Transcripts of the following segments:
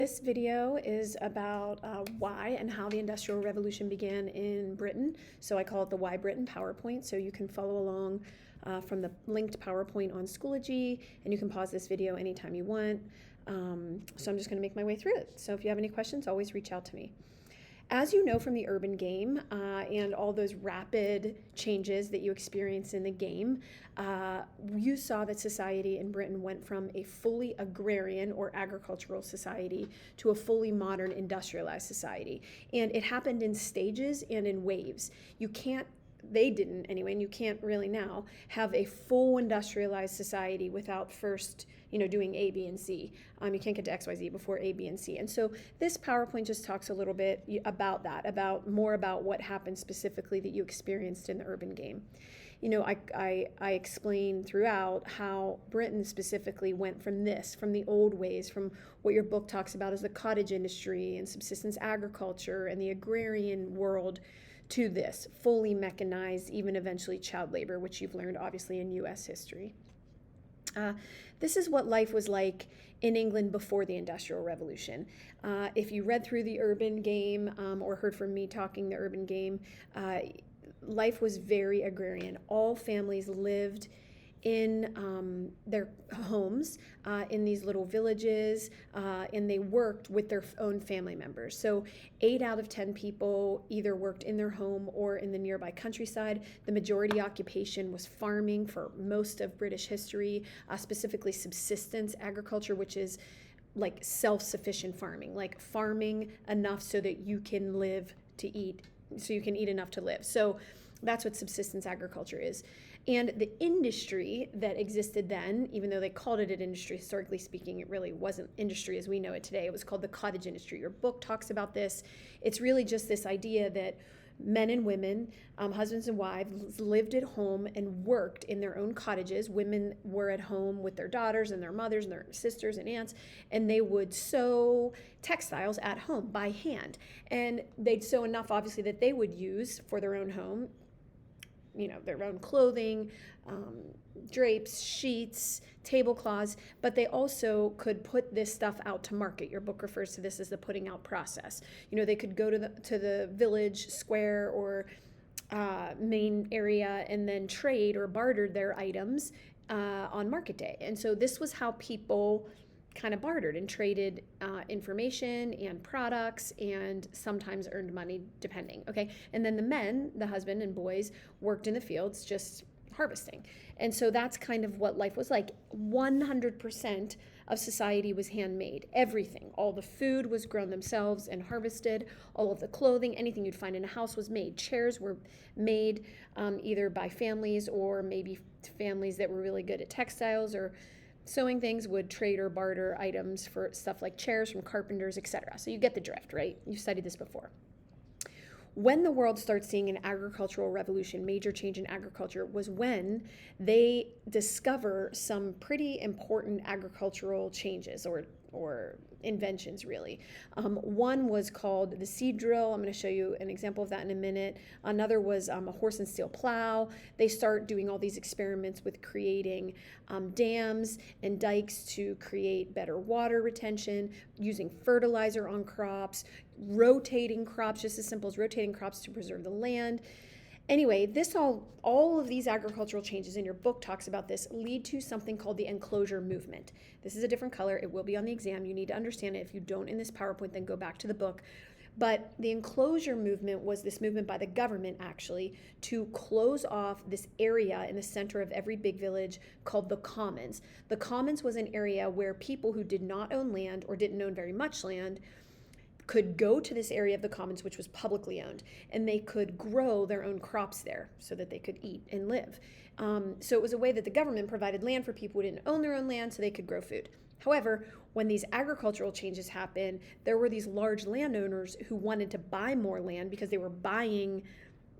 This video is about why and how the Industrial Revolution began in Britain. So I call it the Why Britain PowerPoint. So you can follow along from the linked PowerPoint on Schoology, and you can pause this video anytime you want. So I'm just going to make my way through it. So if you have any questions, always reach out to me. As you know from the urban game and all those rapid changes that you experience in the game, you saw that society in Britain went from a fully agrarian or agricultural society to a fully modern industrialized society. And it happened in stages and in waves. They didn't anyway, and you can't really now have a full industrialized society without first doing A, B, and C. You can't get to X, Y, Z before A, B, and C. And so this PowerPoint just talks a little bit about that, more about what happened specifically that you experienced in the urban game. I explained throughout how Britain specifically went from the old ways, from what your book talks about as the cottage industry and subsistence agriculture and the agrarian world, to this fully mechanized, even eventually child labor, which you've learned obviously in U.S. history. This is what life was like in England before the Industrial Revolution. If you read through the urban game or heard from me talking the urban game, life was very agrarian. All families lived in their homes, in these little villages, and they worked with their own family members. So 8 out of 10 people either worked in their home or in the nearby countryside. The majority occupation was farming for most of British history, specifically subsistence agriculture, which is like self-sufficient farming, like farming enough so that you can live to eat, so you can eat enough to live. So that's what subsistence agriculture is. And the industry that existed then, even though they called it an industry, historically speaking, it really wasn't industry as we know it today. It was called the cottage industry. Your book talks about this. It's really just this idea that men and women, husbands and wives, lived at home and worked in their own cottages. Women were at home with their daughters and their mothers and their sisters and aunts, and they would sew textiles at home by hand. And they'd sew enough, obviously, that they would use for their own home, their own clothing, drapes, sheets, tablecloths, but they also could put this stuff out to market. Your book refers to this as the putting out process. They could go to the village square or main area and then trade or barter their items on market day. And so this was how people kind of bartered and traded information and products, and sometimes earned money depending. Okay, and then the men, the husband and boys, worked in the fields just harvesting. And so that's kind of what life was like. 100% of society was handmade. Everything, all the food was grown themselves and harvested. All of the clothing, anything you'd find in a house was made. Chairs were made either by families or maybe families that were really good at textiles or sewing things would trade or barter items for stuff like chairs from carpenters, etc. So you get the drift, right? You've studied this before. When the world starts seeing an agricultural revolution, major change in agriculture, was when they discover some pretty important agricultural changes or inventions, really. One was called the seed drill. I'm going to show you an example of that in a minute. Another was a horse and steel plow. They start doing all these experiments with creating dams and dikes to create better water retention, using fertilizer on crops, rotating crops, just as simple as rotating crops to preserve the land. Anyway, all of these agricultural changes, in your book talks about this, lead to something called the enclosure movement. This is a different color. It will be on the exam. You need to understand it. If you don't in this PowerPoint, then go back to the book. But the enclosure movement was this movement by the government, actually, to close off this area in the center of every big village called the commons. The commons was an area where people who did not own land or didn't own very much land could go to this area of the commons, which was publicly owned, and they could grow their own crops there so that they could eat and live. So it was a way that the government provided land for people who didn't own their own land so they could grow food. However, when these agricultural changes happened, there were these large landowners who wanted to buy more land because they were buying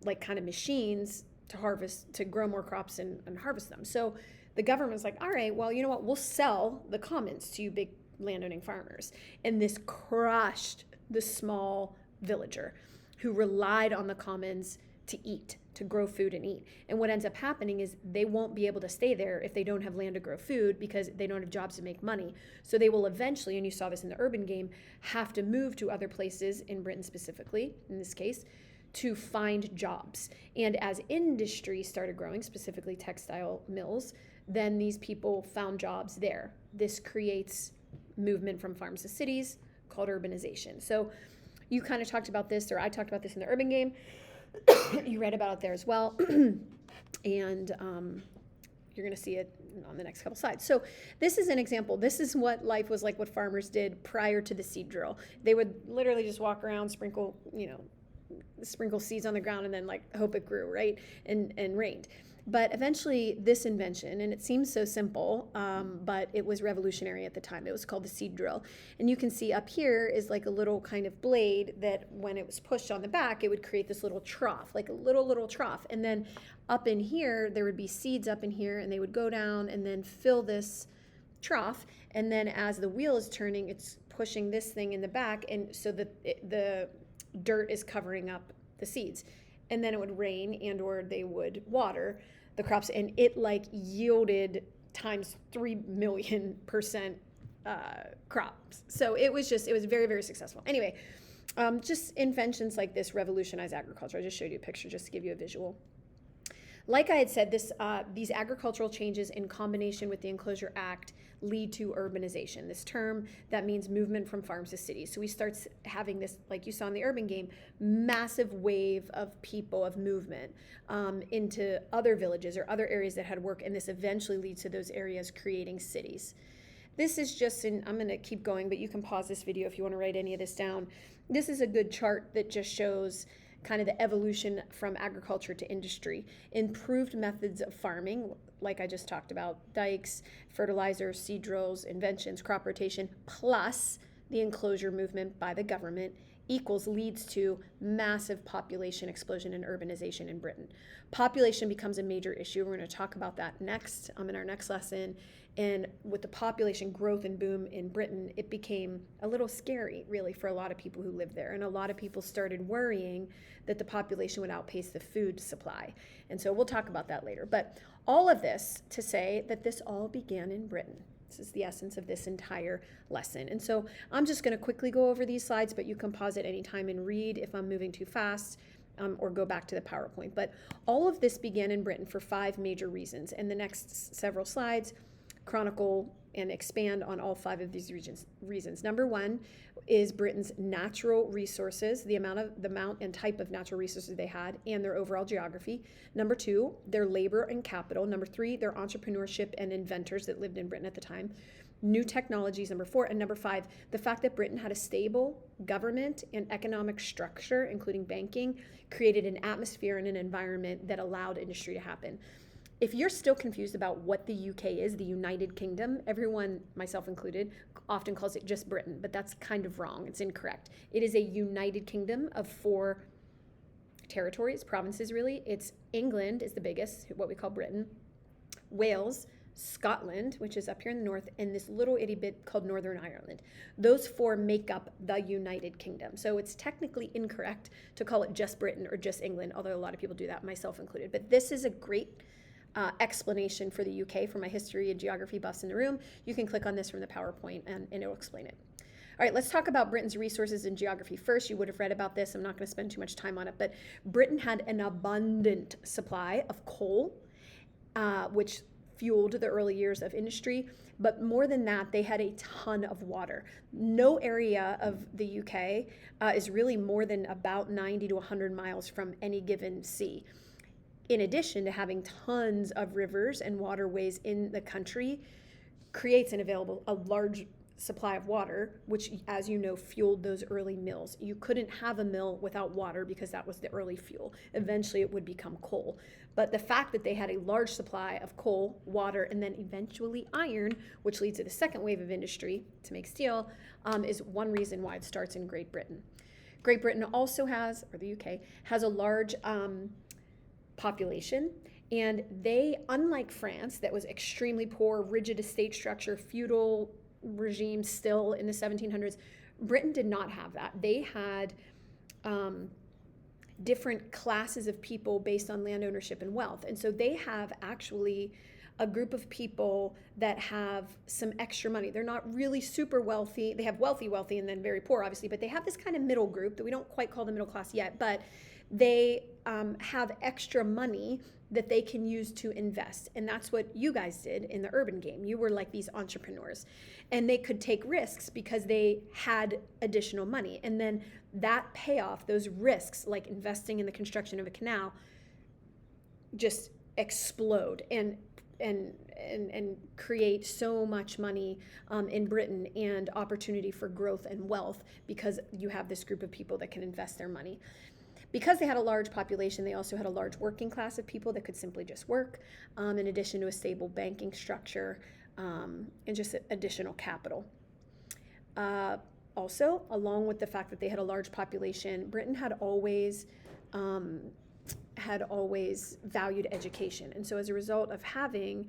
like kind of machines to harvest, to grow more crops and harvest them. So the government was like, all right, well, you know what, we'll sell the commons to you big landowning farmers. And this crushed the small villager who relied on the commons to eat, to grow food and eat. And what ends up happening is they won't be able to stay there if they don't have land to grow food because they don't have jobs to make money. So they will eventually, and you saw this in the urban game, have to move to other places, in Britain specifically, in this case, to find jobs. And as industry started growing, specifically textile mills, then these people found jobs there. This creates movement from farms to cities called urbanization. So you kind of talked about this, or I talked about this in the urban game. You read about it there as well. And you're going to see it on the next couple slides. So this is an example. This is what life was like, what farmers did prior to the seed drill. They would literally just walk around, sprinkle seeds on the ground, and then like hope it grew, right? And rained. But eventually this invention, and it seems so simple, but it was revolutionary at the time. It was called the seed drill. And you can see up here is like a little kind of blade that when it was pushed on the back, it would create this little trough, like a little trough. And then up in here, there would be seeds up in here, and they would go down and then fill this trough. And then as the wheel is turning, it's pushing this thing in the back, and so the dirt is covering up the seeds. And then it would rain and or they would water the crops, and it like yielded times 3,000,000% crops. So it was very, very successful. Anyway, just inventions like this revolutionize agriculture. I just showed you a picture just to give you a visual. Like I had said, these agricultural changes in combination with the Enclosure Act lead to urbanization. This term that means movement from farms to cities. So we start having this, like you saw in the urban game, massive wave of people, of movement into other villages or other areas that had work, and this eventually leads to those areas creating cities. This is just I'm going to keep going, but you can pause this video if you want to write any of this down. This is a good chart that just shows kind of the evolution from agriculture to industry. Improved methods of farming, like I just talked about, dikes, fertilizers, seed drills, inventions, crop rotation, plus the enclosure movement by the government leads to massive population explosion and urbanization in Britain. Population becomes a major issue. We're going to talk about that next in our next lesson. And with the population growth and boom in Britain, it became a little scary, really, for a lot of people who lived there. And a lot of people started worrying that the population would outpace the food supply. And so we'll talk about that later. But all of this to say that this all began in Britain. This is the essence of this entire lesson. And so I'm just going to quickly go over these slides, but you can pause at any time and read if I'm moving too fast, or go back to the PowerPoint. But all of this began in Britain for 5 major reasons. And the next several slides chronicle and expand on all 5 of these reasons. Number 1 is Britain's natural resources, the amount and type of natural resources they had, and their overall geography. Number 2, their labor and capital. Number 3, their entrepreneurship and inventors that lived in Britain at the time. New technologies, number 4. And number 5, the fact that Britain had a stable government and economic structure, including banking, created an atmosphere and an environment that allowed industry to happen. If you're still confused about what the UK is, the United Kingdom, everyone, myself included, often calls it just Britain, but that's kind of wrong. It's incorrect. It is a United Kingdom of 4 territories, provinces really. It's England is the biggest, what we call Britain, Wales, Scotland, which is up here in the north, and this little itty bit called Northern Ireland. Those 4 make up the United Kingdom. So it's technically incorrect to call it just Britain or just England, although a lot of people do that, myself included. But this is a great explanation for the UK for my history and geography buffs in the room. You can click on this from the PowerPoint and it'll explain it. All right, let's talk about Britain's resources and geography first. You would have read about this. I'm not going to spend too much time on it, but Britain had an abundant supply of coal, which fueled the early years of industry. But more than that, they had a ton of water. No area of the UK is really more than about 90 to 100 miles from any given sea. In addition to having tons of rivers and waterways in the country, creates a large supply of water, which, as you know, fueled those early mills. You couldn't have a mill without water because that was the early fuel. Eventually it would become coal. But the fact that they had a large supply of coal, water, and then eventually iron, which leads to the second wave of industry to make steel, is one reason why it starts in Great Britain. Great Britain also has, or the UK, has a large population, and they, unlike France, that was extremely poor, rigid estate structure, feudal regime still in the 1700s, Britain did not have that. They had different classes of people based on land ownership and wealth. And so they have actually a group of people that have some extra money. They're not really super wealthy. They have wealthy, and then very poor, obviously, but they have this kind of middle group that we don't quite call the middle class yet, but they have extra money that they can use to invest. And that's what you guys did in the urban game. You were like these entrepreneurs, and they could take risks because they had additional money. And then that payoff, those risks, like investing in the construction of a canal, just explode and create so much money in Britain and opportunity for growth and wealth because you have this group of people that can invest their money. Because they had a large population, they also had a large working class of people that could simply just work, in addition to a stable banking structure and just additional capital. Also, along with the fact that they had a large population, Britain had always valued education. And so as a result of having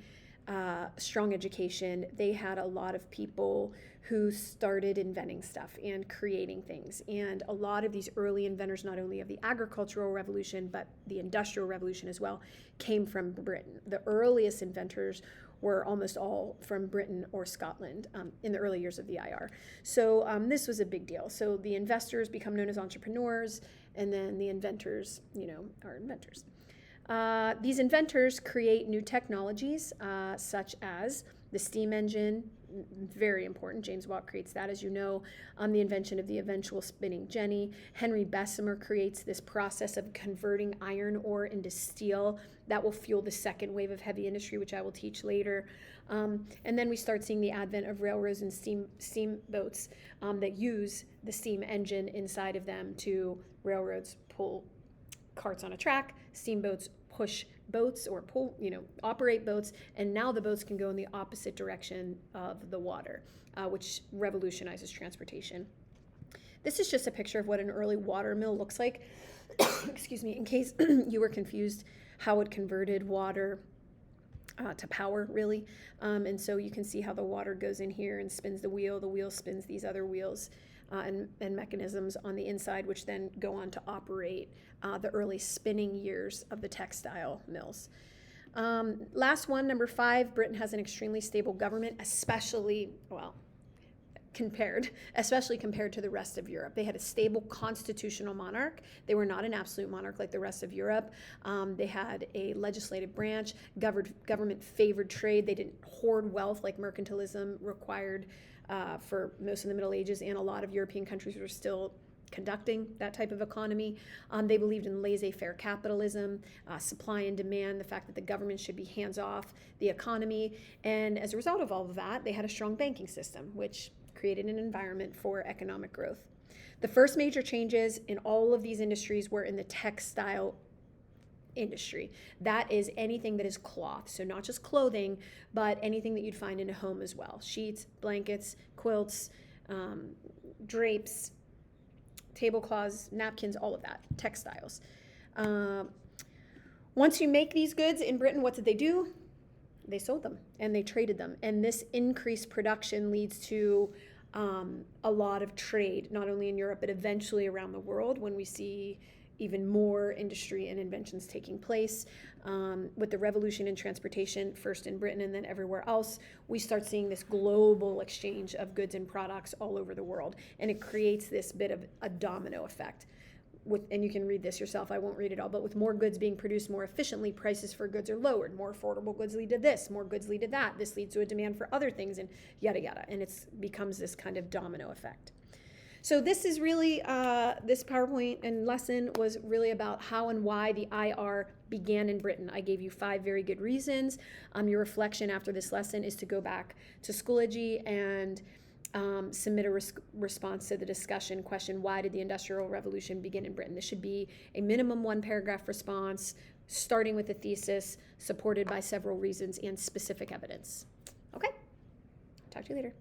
strong education, they had a lot of people who started inventing stuff and creating things. And a lot of these early inventors, not only of the agricultural revolution, but the industrial revolution as well, came from Britain. The earliest inventors were almost all from Britain or Scotland in the early years of the IR. So this was a big deal. So the investors become known as entrepreneurs, and then the inventors, are inventors. These inventors create new technologies, such as the steam engine, very important. James Watt creates that, as you know, the invention of the eventual spinning jenny. Henry Bessemer creates this process of converting iron ore into steel that will fuel the second wave of heavy industry, which I will teach later. And then we start seeing the advent of railroads and steamboats that use the steam engine inside of them to railroads pull carts on a track, steamboats push boats or pull, operate boats, and now the boats can go in the opposite direction of the water, which revolutionizes transportation. This is just a picture of what an early water mill looks like. Excuse me, in case you were confused how it converted water to power, really. And so you can see how the water goes in here and spins the wheel spins these other wheels and mechanisms on the inside, which then go on to operate the early spinning years of the textile mills. Last one, number 5, Britain has an extremely stable government, especially compared to the rest of Europe. They had a stable constitutional monarch. They were not an absolute monarch like the rest of Europe. They had a legislative branch. Government favored trade. They didn't hoard wealth like mercantilism required for most of the Middle Ages, and a lot of European countries were still conducting that type of economy. They believed in laissez-faire capitalism, supply and demand, the fact that the government should be hands-off the economy. And as a result of all of that, they had a strong banking system, which created an environment for economic growth. The first major changes in all of these industries were in the textile industry. That is anything that is cloth, so not just clothing, but anything that you'd find in a home as well. Sheets, blankets, quilts, drapes, tablecloths, napkins, all of that, textiles. Once you make these goods in Britain, what did they do? They sold them and they traded them. And this increased production leads to a lot of trade, not only in Europe, but eventually around the world when we see even more industry and inventions taking place. With the revolution in transportation, first in Britain and then everywhere else, we start seeing this global exchange of goods and products all over the world. And it creates this bit of a domino effect. And you can read this yourself, I won't read it all, but with more goods being produced more efficiently, prices for goods are lowered. More affordable goods lead to this, more goods lead to that. This leads to a demand for other things, and yada yada. And it becomes this kind of domino effect. So this is really, this PowerPoint and lesson was really about how and why the IR began in Britain. I gave you 5 very good reasons. Your reflection after this lesson is to go back to Schoology and submit a response to the discussion question, why did the Industrial Revolution begin in Britain? This should be a minimum 1-paragraph response, starting with a thesis, supported by several reasons and specific evidence. Okay, talk to you later.